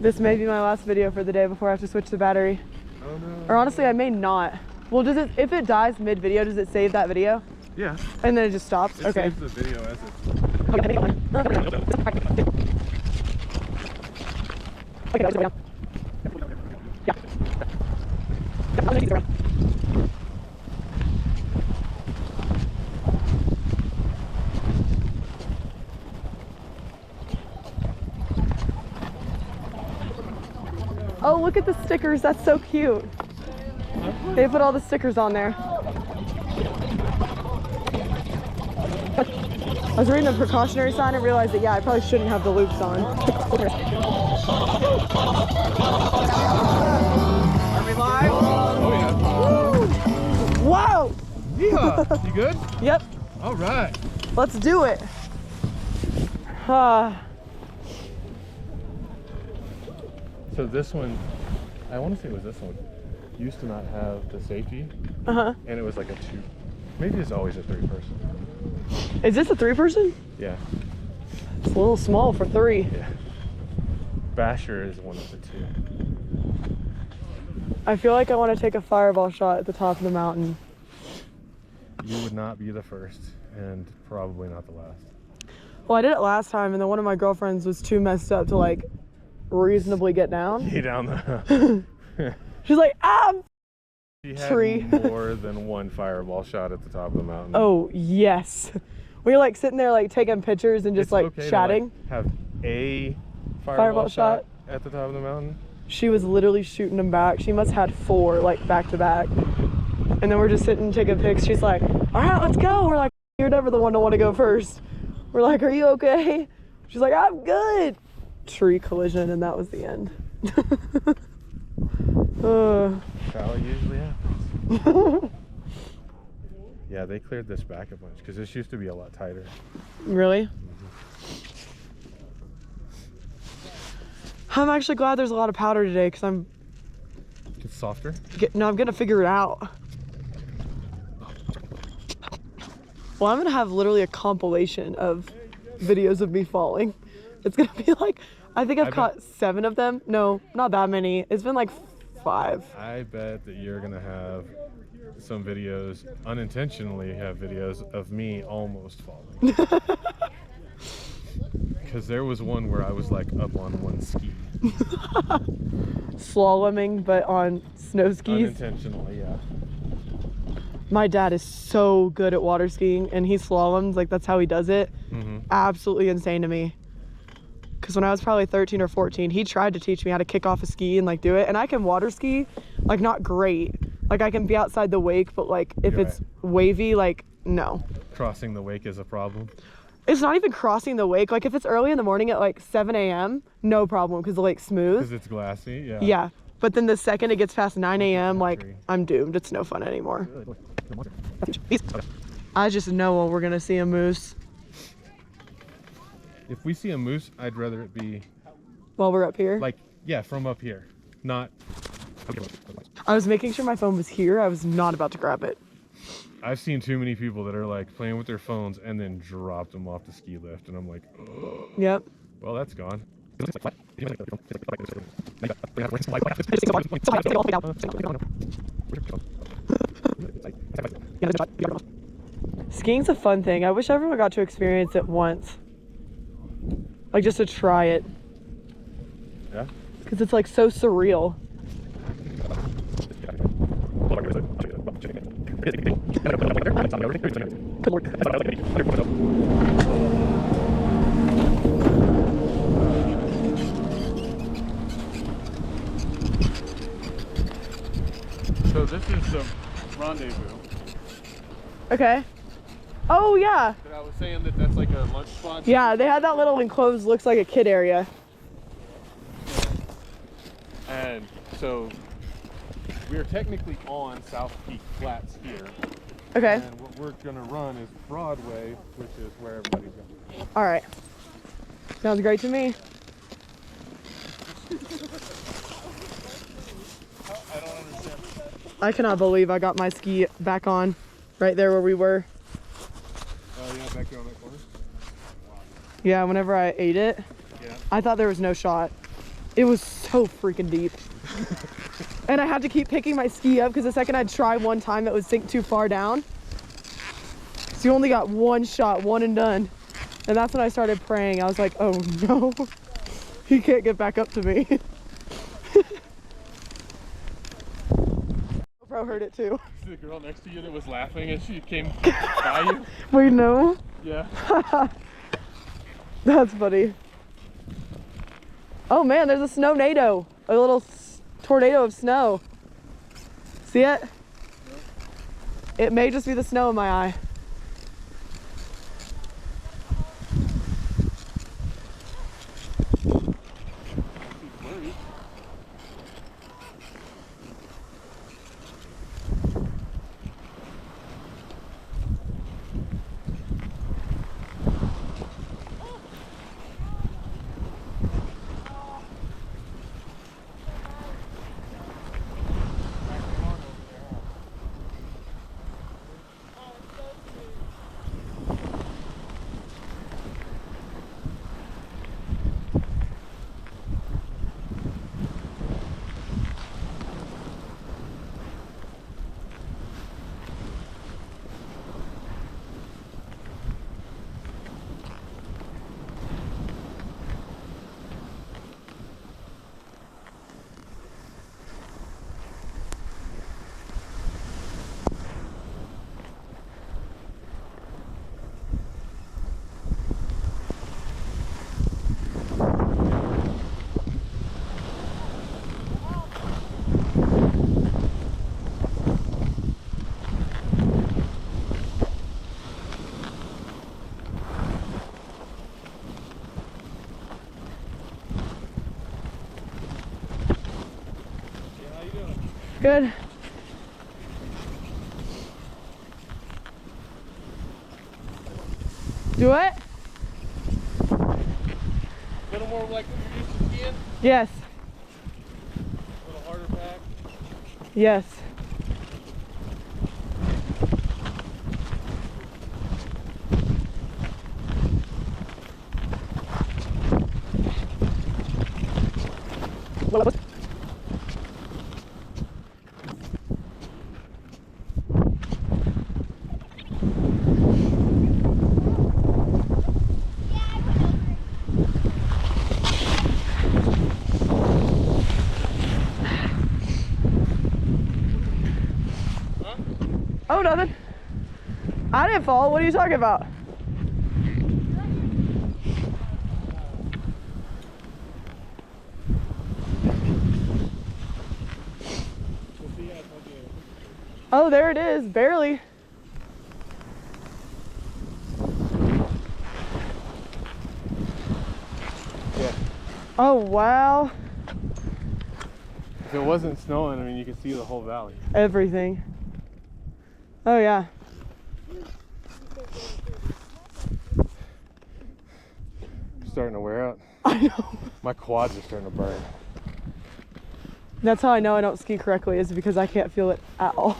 This may be my last video for the day before I have to switch the battery. Oh no. Or honestly, I may not. Well, does it, if it dies mid-video, does it save that video? Yeah. And then it just stops? It okay. saves the video as it's... Oh, look at the stickers. That's so cute. They put all the stickers on there. I was reading the precautionary sign and realized that, yeah, I probably shouldn't have the loops on. Are we live? Oh yeah. Woo! Wow! Yeehaw! You good? Yep. All right. Let's do it. So this one, I want to say it was this one, used to not have the safety. And it was like a two. Maybe it's always a 3-person. Is this a 3-person? Yeah. It's a little small for 3. Yeah. Basher is one of the 2. I feel like I want to take a fireball shot at the top of the mountain. You would not be the first, and probably not the last. Well, I did it last time, and then one of my girlfriends was too messed up to like reasonably get down. Get down the... She's like, ah! She had Tree. more than one fireball shot at the top of the mountain. Oh, yes. We were like sitting there like taking pictures and just it's like okay chatting. To, like, have a fireball shot at the top of the mountain. She was literally shooting them back. She must have had 4 like back to back. And then we're just sitting taking pics. She's like, all right, let's go. We're like, you're never the one to want to go first. We're like, are you okay? She's like, I'm good. Tree collision, and that was the end. How it usually happens. Yeah, they cleared this back a bunch because this used to be a lot tighter. Really? I'm actually glad there's a lot of powder today because I'm... It's softer? I'm gonna figure it out. Well, I'm gonna have literally a compilation of videos of me falling. It's gonna be like, I think I've caught 7 of them. No, not that many. It's been like 5. I bet that you're gonna have some videos, unintentionally have videos of me almost falling. Because there was one where I was like up on one ski. Slaloming, but on snow skis. Unintentionally, yeah. My dad is so good at water skiing, and he slaloms, like that's how he does it. Absolutely insane to me. Because when I was probably 13 or 14, he tried to teach me how to kick off a ski and like do it. And I can water ski, like not great. Like I can be outside the wake, but like if it's wavy, like no. Crossing the wake is a problem. It's not even crossing the wake. Like if it's early in the morning at like 7 a.m., no problem because the lake's smooth. Because it's glassy, yeah. Yeah. But then the second it gets past 9 a.m., like I'm doomed. It's no fun anymore. I just know we're gonna see a moose. If we see a moose, I'd rather it be... While we're up here? Like, yeah, from up here. Not... I was making sure my phone was here. I was not about to grab it. I've seen too many people that are like playing with their phones and then dropped them off the ski lift, and I'm like, ugh. Yep. Well, that's gone. Skiing's a fun thing. I wish everyone got to experience it once. Like just to try it. Yeah? Because it's like so surreal. So this is the rendezvous. Okay. Oh yeah. But I was saying that that's like a lunch spot. Yeah, they had that little enclosed, looks like a kid area. And so we're technically on South Peak Flats here. Okay. And what we're gonna run is Broadway, which is where everybody's going. All right. Sounds great to me. I don't understand. I cannot believe I got my ski back on right there where we were. Oh yeah, back there on that corner? Yeah, whenever I ate it, Yeah. I thought there was no shot. It was so freaking deep. And I had to keep picking my ski up because the second I'd try one time, it would sink too far down. So you only got one shot, one and done. And that's when I started praying. I was like, oh no, he can't get back up to me. GoPro heard it too. The girl next to you that was laughing as she came by you? We know. Yeah. That's funny. Oh man, there's a snow-nado. A little tornado of snow. See it? It may just be the snow in my eye. Good. Do it? A little more like you're used to skiing? Yes. A little harder pack? Yes. Oh, nothing. I didn't fall. What are you talking about? Oh, there it is. Barely. Yeah. Oh, wow. If it wasn't snowing, I mean, you could see the whole valley. Everything. Oh, yeah. I'm starting to wear out. I know. My quads are starting to burn. That's how I know I don't ski correctly, is because I can't feel it at all.